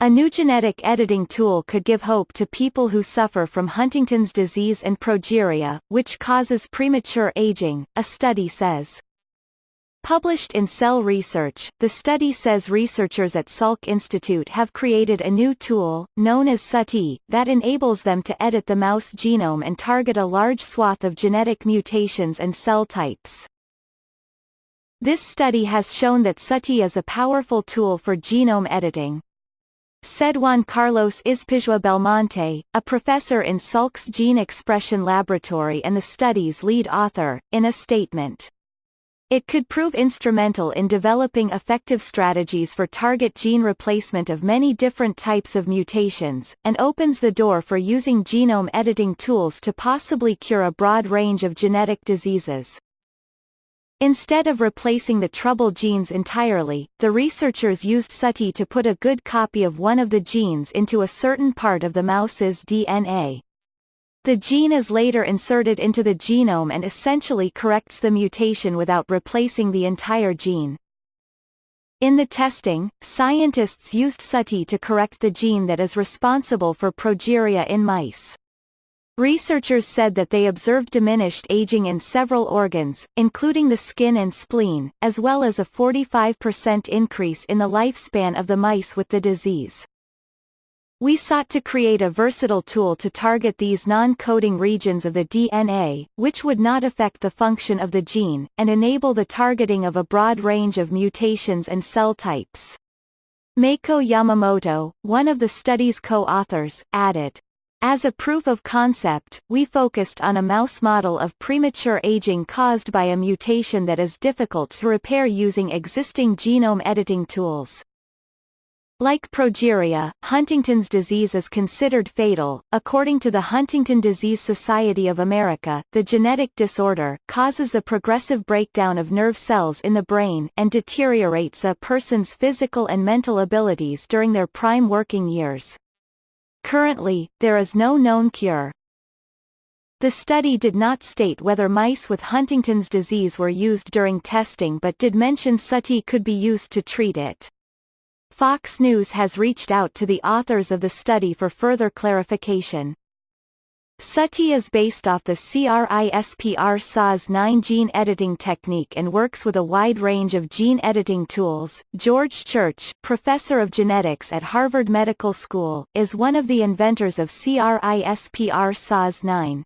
A new genetic editing tool could give hope to people who suffer from Huntington's disease and progeria, which causes premature aging, a study says. Published in Cell Research, the study says researchers at Salk Institute have created a new tool, known as SATI, that enables them to edit the mouse genome and target a large swath of genetic mutations and cell types. This study has shown that SATI is a powerful tool for genome editing, saidJuan Carlos Izpisua Belmonte, a professor in Salk's Gene Expression Laboratory and the study's lead author, in a statement. It could prove instrumental in developing effective strategies for target gene replacement of many different types of mutations, and opens the door for using genome editing tools to possibly cure a broad range of genetic diseases. Instead of replacing the trouble genes entirely, the researchers used SATI to put a good copy of one of the genes into a certain part of the mouse's DNA. The gene is later inserted into the genome and essentially corrects the mutation without replacing the entire gene. In the testing, scientists used SATI to correct the gene that is responsible for progeria in mice. Researchers said that they observed diminished aging in several organs, including the skin and spleen, as well as a 45% increase in the lifespan of the mice with the disease. We sought to create a versatile tool to target these non-coding regions of the DNA, which would not affect the function of the gene, and enable the targeting of a broad range of mutations and cell types. Meiko Yamamoto, one of the study's co-authors, added, "As a proof of concept, we focused on a mouse model of premature aging caused by a mutation that is difficult to repair using existing genome editing tools." Like progeria, Huntington's disease is considered fatal. According to the Huntington Disease Society of America, the genetic disorder causes the progressive breakdown of nerve cells in the brain and deteriorates a person's physical and mental abilities during their prime working years. Currently, there is no known cure. The study did not state whether mice with Huntington's disease were used during testing but did mention SATI could be used to treat it. Fox News has reached out to the authors of the study for further clarification. SATI is based off the CRISPR Cas9 gene editing technique and works with a wide range of gene editing tools. George Church, professor of genetics at Harvard Medical School, is one of the inventors of CRISPR Cas9.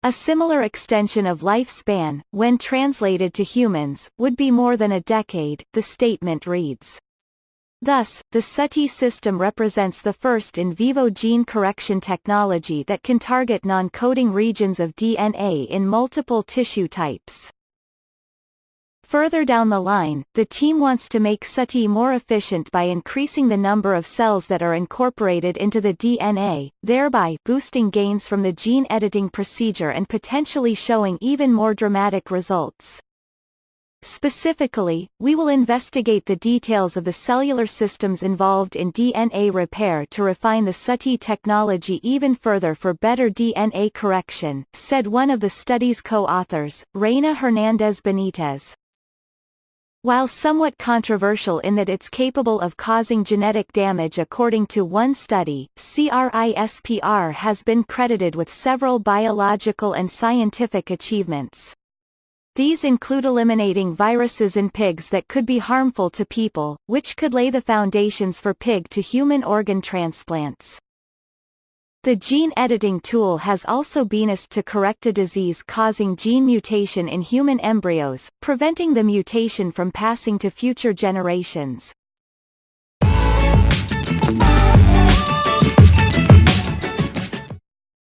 A similar extension of lifespan, when translated to humans, would be more than a decade, the statement reads. Thus, the SATI system represents the first in vivo gene correction technology that can target non-coding regions of DNA in multiple tissue types. Further down the line, the team wants to make SATI more efficient by increasing the number of cells that are incorporated into the DNA, thereby boosting gains from the gene editing procedure and potentially showing even more dramatic results. Specifically, we will investigate the details of the cellular systems involved in DNA repair to refine the SATI technology even further for better DNA correction, said one of the study's co-authors, Reina Hernandez Benitez. While somewhat controversial in that it's capable of causing genetic damage according to one study, CRISPR has been credited with several biological and scientific achievements. These include eliminating viruses in pigs that could be harmful to people, which could lay the foundations for pig-to-human organ transplants. The gene editing tool has also been used to correct a disease-causing gene mutation in human embryos, preventing the mutation from passing to future generations.